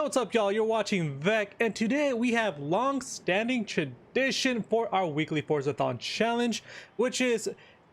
Yo, what's up, y'all? You're watching Vec, and today we have long-standing tradition for our weekly Forzathon challenge, which is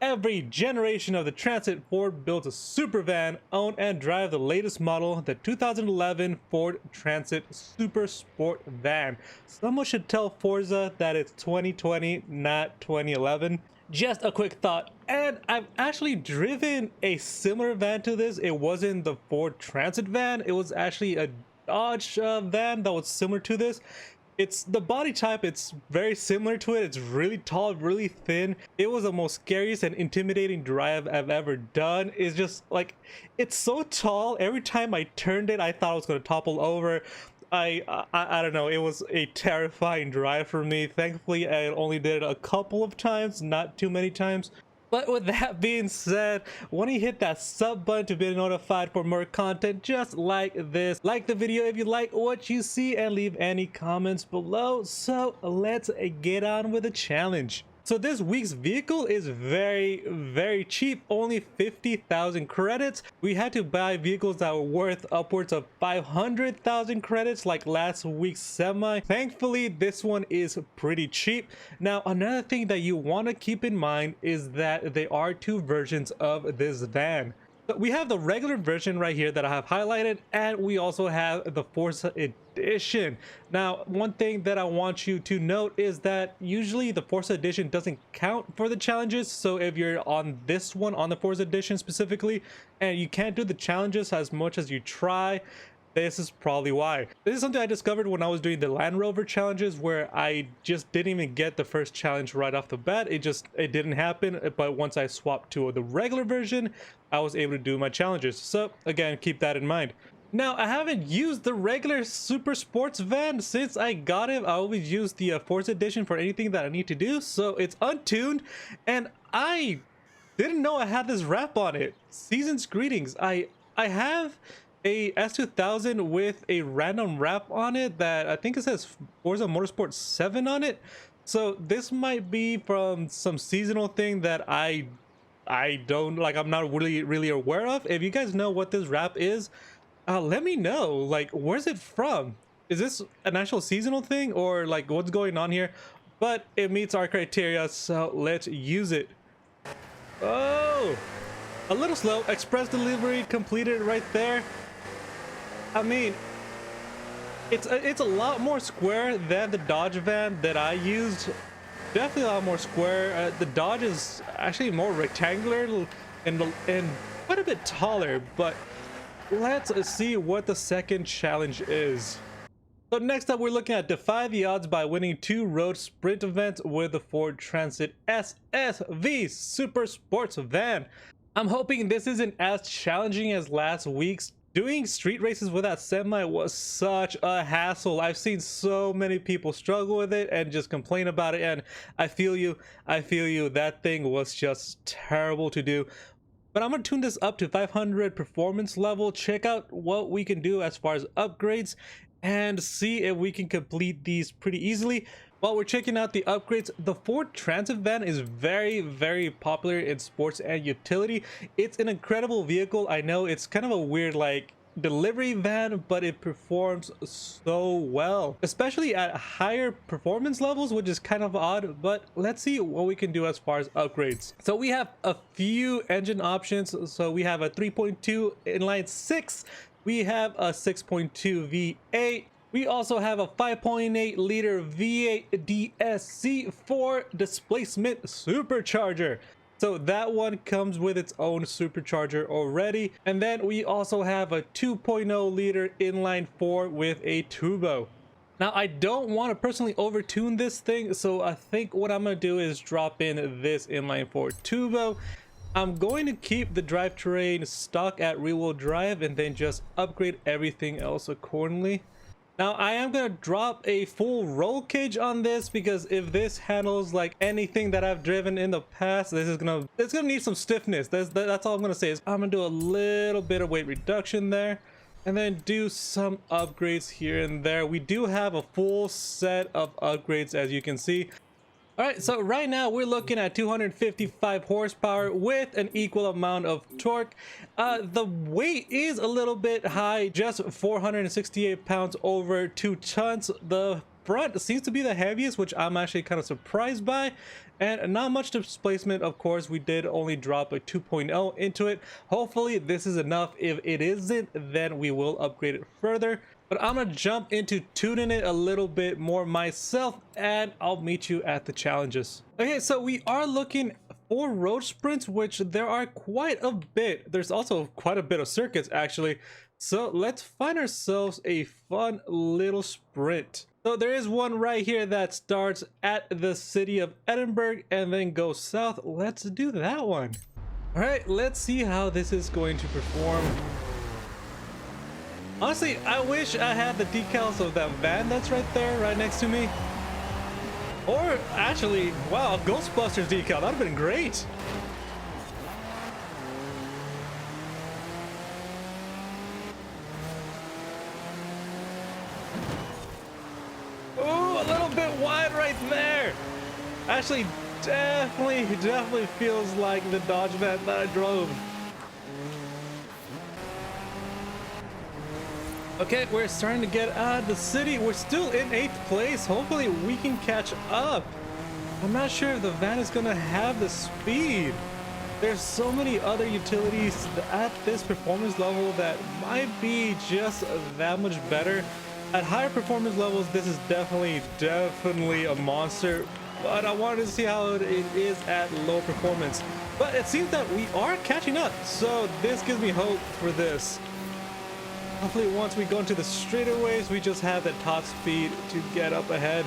every generation of the Transit Ford builds a super van, own and drive the latest model, the 2011 Ford Transit SuperSportVan. Someone should tell Forza that it's 2020, not 2011. Just a quick thought, and I've actually driven a similar van to this. It wasn't the Ford Transit van, it was actually a Dodge van that was similar to this. It's the body type, it's very similar to it. It's really tall, really thin. It was the most scariest and intimidating drive I've ever done. It's just like, it's so tall. Every time I turned it, I thought I was going to topple over. I don't know, it was a terrifying drive for me. Thankfully, I only did it a couple of times, not too many times. But with that being said, when you hit that sub button to be notified for more content just like this, like the video if you like what you see, and leave any comments below. So let's get on with the challenge. So this week's vehicle is very cheap, only 50,000 credits. We had to buy vehicles that were worth upwards of 500,000 credits like last week's semi. Thankfully, this one is pretty cheap. Now, another thing that you want to keep in mind is that there are two versions of this van. So we have the regular version right here that I have highlighted, and we also have the Forza Edition. Now, one thing that I want you to note is that usually the Forza Edition doesn't count for the challenges. So if you're on this one, on the Forza Edition specifically, and you can't do the challenges as much as you try, this is probably why. This is something I discovered when I was doing the Land Rover challenges, where I just didn't even get the first challenge right off the bat. It didn't happen. But once I swapped to the regular version, I was able to do my challenges. So again, keep that in mind. Now, I haven't used the regular Super Sports van since I got it. I always use the Forza Edition for anything that I need to do. So it's untuned, and I didn't know I had this wrap on it. Season's greetings. I have a S2000 with a random wrap on it that I think it says Forza Motorsport 7 on it. So this might be from some seasonal thing that I don't like, I'm not really aware of. If you guys know what this wrap is, let me know. Like, where's it from? Is this an actual seasonal thing, or like what's going on here? But it meets our criteria, so let's use it. Oh, a little slow. Express delivery completed right there. I mean, it's a lot more square than the Dodge van that I used. Definitely a lot more square. The Dodge is actually more rectangular and quite a bit taller. But let's see what the second challenge is. So next up, we're looking at defy the odds by winning 2 road sprint events with the Ford Transit SSV Super Sports Van. I'm hoping this isn't as challenging as last week's. Doing street races with that semi was such a hassle. I've seen so many people struggle with it and just complain about it, and I feel you. That thing was just terrible to do. But I'm gonna tune this up to 500 performance level, check out what we can do as far as upgrades, and see if we can complete these pretty easily. While we're checking out the upgrades, the Ford Transit van is very popular in sports and utility. It's an incredible vehicle. I know it's kind of a weird like delivery van, but it performs so well, especially at higher performance levels, which is kind of odd. But let's see what we can do as far as upgrades. So we have a few engine options. So we have a 3.2 inline 6, we have a 6.2 V8, we also have a 5.8 liter V8 DSC4 displacement supercharger. So that one comes with its own supercharger already. And then we also have a 2.0 liter inline 4 with a turbo. Now, I don't want to personally overtune this thing, so I think what I'm going to do is drop in this inline 4 turbo. I'm going to keep the drivetrain stock at rear-wheel drive and then just upgrade everything else accordingly. Now, I am going to drop a full roll cage on this, because if this handles like anything that I've driven in the past, it's gonna need some stiffness. That's all I'm gonna say. Is I'm gonna do a little bit of weight reduction there, and then do some upgrades here and there. We do have a full set of upgrades, as you can see. All right, so right now we're looking at 255 horsepower with an equal amount of torque. The weight is a little bit high, just 468 pounds over 2 tons. The front seems to be the heaviest, which I'm actually kind of surprised by, and not much displacement. Of course, we did only drop a 2.0 into it. Hopefully this is enough. If it isn't, then we will upgrade it further, but I'm gonna jump into tuning it a little bit more myself, and I'll meet you at the challenges. Okay, so we are looking for road sprints, which there are quite a bit. There's also quite a bit of circuits actually, so let's find ourselves a fun little sprint. So there is one right here that starts at the city of Edinburgh and then goes south. Let's do that one. All right, let's see how this is going to perform. Honestly, I wish I had the decals of that van that's right there, right next to me. Or actually, wow, Ghostbusters decal, that'd have been great. Ooh, a little bit wide right there. Actually, definitely feels like the Dodge van that I drove. Okay, we're starting to get out of the city. We're still in 8th place. Hopefully we can catch up. I'm not sure if the van is gonna have the speed. There's so many other utilities at this performance level that might be just that much better. At higher performance levels, this is definitely a monster, but I wanted to see how it is at low performance. But it seems that we are catching up, so this gives me hope for this. Hopefully once we go into the straightaways, we just have that top speed to get up ahead.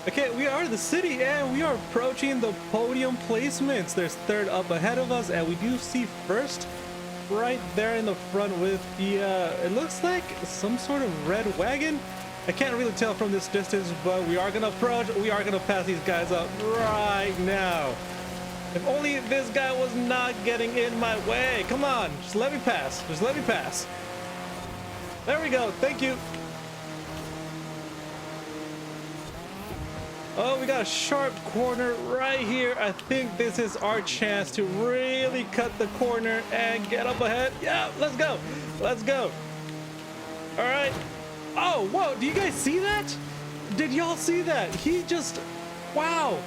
Okay, we are in the city and we are approaching the podium placements. There's third up ahead of us, and we do see first right there in the front with the, it looks like some sort of red wagon. I can't really tell from this distance, but we are gonna approach. We are gonna pass these guys up right now. If only this guy was not getting in my way. Come on, just let me pass. Just let me pass. There we go. Thank you. Oh, we got a sharp corner right here. I think this is our chance to really cut the corner and get up ahead. Yeah, let's go. Let's go. All right. Oh, whoa. Do you guys see that? Did y'all see that? He just, wow.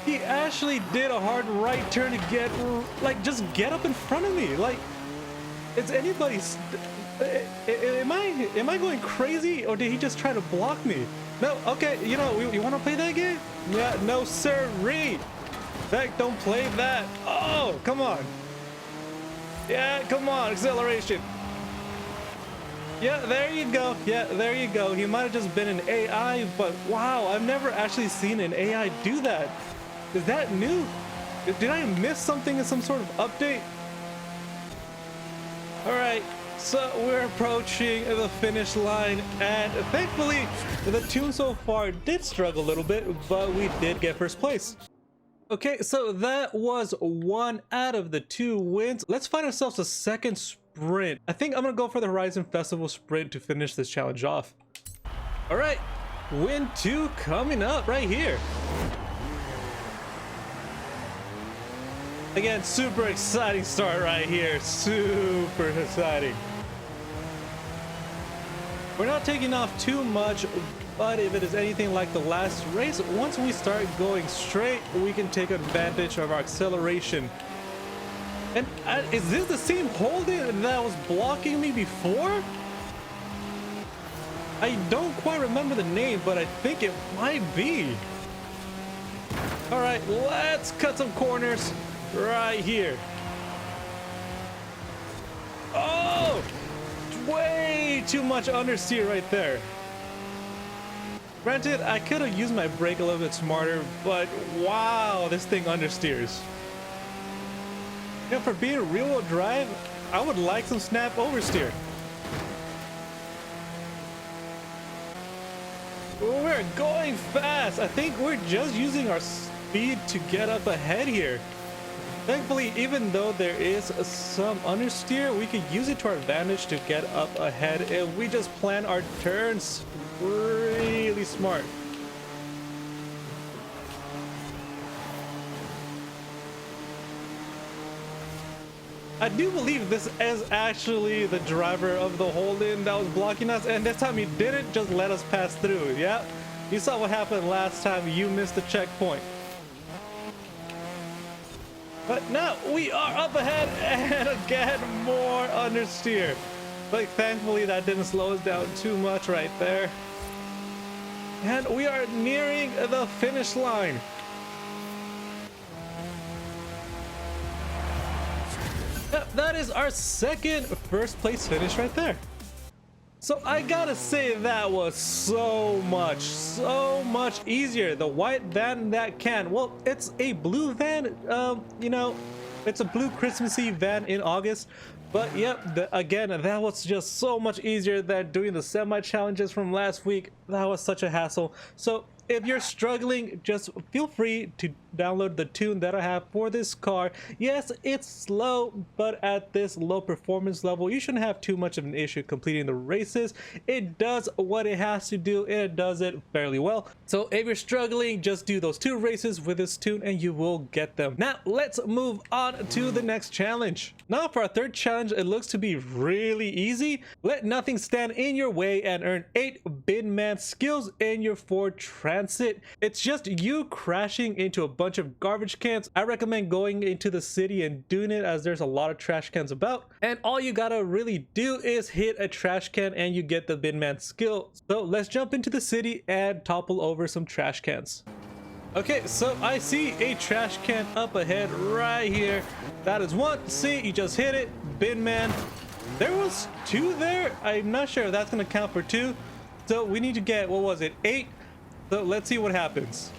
He actually did a hard right turn to get, like, just get up in front of me. Like, it's anybody's. Am I going crazy, or did he just try to block me? No, okay, you know, you want to play that game? Yeah, no sirree. Heck, don't play that. Oh, come on. Yeah, come on, acceleration. Yeah, there you go. Yeah, there you go. He might have just been an AI, but wow, I've never actually seen an AI do that. Is that new? Did I miss something in some sort of update? All right, so we're approaching the finish line, and thankfully the tune so far did struggle a little bit, but we did get first place. Okay, so that was 1 out of the 2 wins. Let's find ourselves a second sprint. I think I'm gonna go for the Horizon Festival sprint to finish this challenge off. All right, win 2 coming up right here. Again, super exciting start right here. Super exciting. We're not taking off too much, but if it is anything like the last race, once we start going straight, we can take advantage of our acceleration. And is this the same Holden that was blocking me before? I don't quite remember the name, but I think it might be. All right, let's cut some corners. Right here. Oh, way too much understeer right there. Granted, I could have used my brake a little bit smarter, but wow, this thing understeers. You know, for being rear-wheel drive, I would like some snap oversteer. We're going fast. I think we're just using our speed to get up ahead here. Thankfully, even though there is some understeer, we can use it to our advantage to get up ahead, and we just plan our turns really smart. I do believe this is actually the driver of the Holden that was blocking us, and this time he didn't just let us pass through. Yep, you saw what happened last time you missed the checkpoint. But now we are up ahead and again more understeer. But thankfully that didn't slow us down too much right there. And we are nearing the finish line. That is our second first place finish right there. So I gotta say that was so much easier. The white van that can, well, it's a blue van, you know, it's a blue Christmassy van in August. But yep, again, that was just so much easier than doing the semi challenges from last week. That was such a hassle. So if you're struggling, just feel free to download the tune that I have for this car. Yes, it's slow, but at this low performance level, you shouldn't have too much of an issue completing the races. It does what it has to do, and it does it fairly well. So if you're struggling, just do those 2 races with this tune and you will get them. Now, let's move on to the next challenge. Now for our third challenge, it looks to be really easy. Let nothing stand in your way and earn 8 binman skills in your Ford Transit. It's just you crashing into a bunch of garbage cans. I recommend going into the city and doing it as there's a lot of trash cans about. And all you gotta really do is hit a trash can and you get the binman skill. So let's jump into the city and topple over some trash cans. Okay, so I see a trash can up ahead right here. That is one. See, you just hit it. Binman. There was 2 there. I'm not sure if that's gonna count for 2. So we need to get, what was it, 8? So let's see what happens.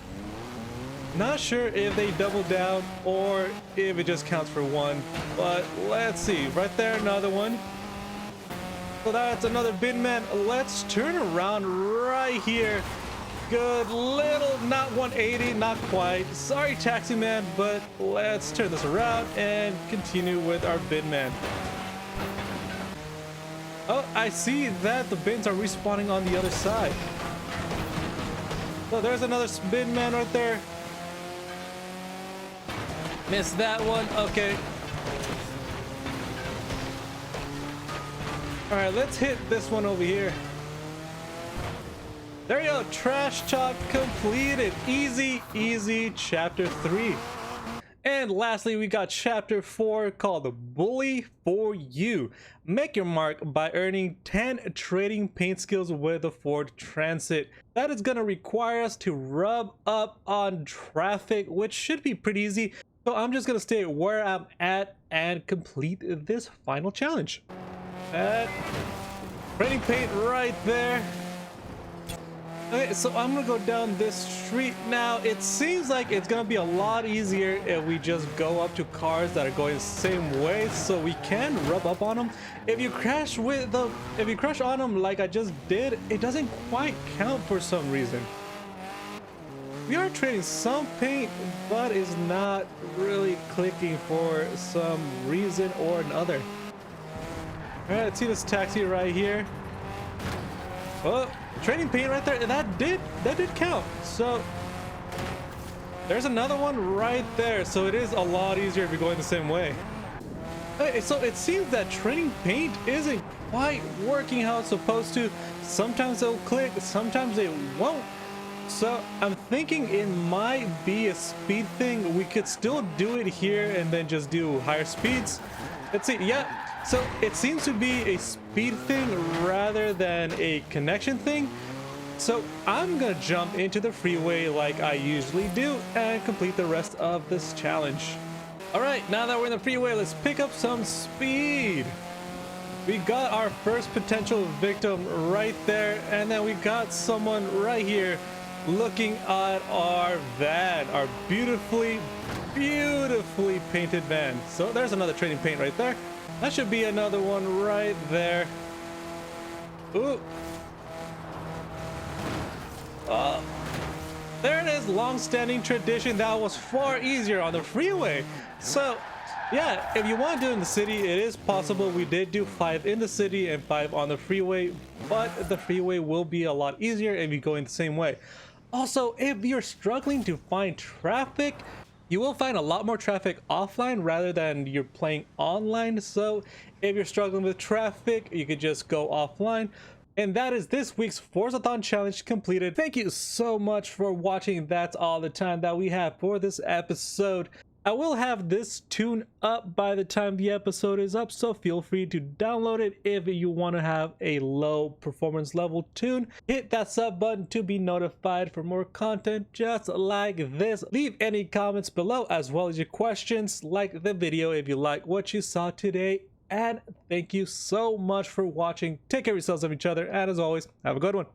Not sure if they double down or if it just counts for 1, but let's see. Right there, another one. So that's another binman. Let's turn around right here. Good little, not 180, not quite. Sorry, taxi man, but let's turn this around and continue with our binman. Oh, I see that the bins are respawning on the other side. So there's another binman right there. Missed that one. Okay. All right, let's hit this one over here. There you go, trash talk completed. Easy, easy, chapter 3. And lastly, we got chapter 4 called the Bully for You. Make your mark by earning 10 trading paint skills with the Ford Transit. That is gonna require us to rub up on traffic, which should be pretty easy. So I'm just gonna stay where I'm at and complete this final challenge. Trading paint right there. Okay, so I'm gonna go down this street now. It seems like it's gonna be a lot easier if we just go up to cars that are going the same way, so we can rub up on them. If you crash on them like I just did, it doesn't quite count for some reason. We are trading some paint, but it's not really clicking for some reason or another. All right, let's see this taxi right here. Oh, trading paint right there. That did count. So there's another one right there. So it is a lot easier if you're going the same way. Okay, so it seems that trading paint isn't quite working how it's supposed to. Sometimes it'll click, sometimes it won't. So I'm thinking it might be a speed thing. We could still do it here and then just do higher speeds. Let's see. Yeah. So it seems to be a speed thing rather than a connection thing. So I'm gonna jump into the freeway like I usually do and complete the rest of this challenge. All right, now that we're in the freeway, let's pick up some speed. We got our first potential victim right there, and then we got someone right here looking at our van, our beautifully painted van. So there's another trading paint right there. That should be another one right there. Ooh. There it is, long-standing tradition. That was far easier on the freeway. So yeah, if you want to do it in the city, it is possible. We did do 5 in the city and 5 on the freeway, but the freeway will be a lot easier if you go in the same way. Also, if you're struggling to find traffic, You will find a lot more traffic offline rather than you're playing online. So if you're struggling with traffic, you could just go offline. And that is this week's Forzathon challenge completed. Thank you so much for watching. That's all the time that we have for this episode. I will have this tune up by the time the episode is up, so feel free to download it if you want to have a low performance level tune. Hit that sub button to be notified for more content just like this. Leave any comments below as well as your questions. Like the video if you like what you saw today. And thank you so much for watching. Take care of yourselves and each other. And as always, have a good one.